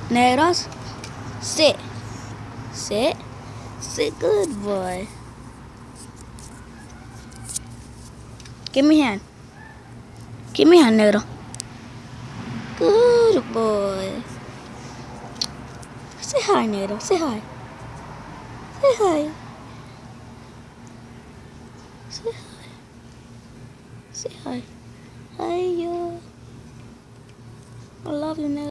Negros, sit. Sit. Sit, good boy. Give me hand. Give me hand, Negro. Good boy. Say hi, Negro. Say hi. Say hi. Say hi. Say hi. Hi, yo. I love you, Negro.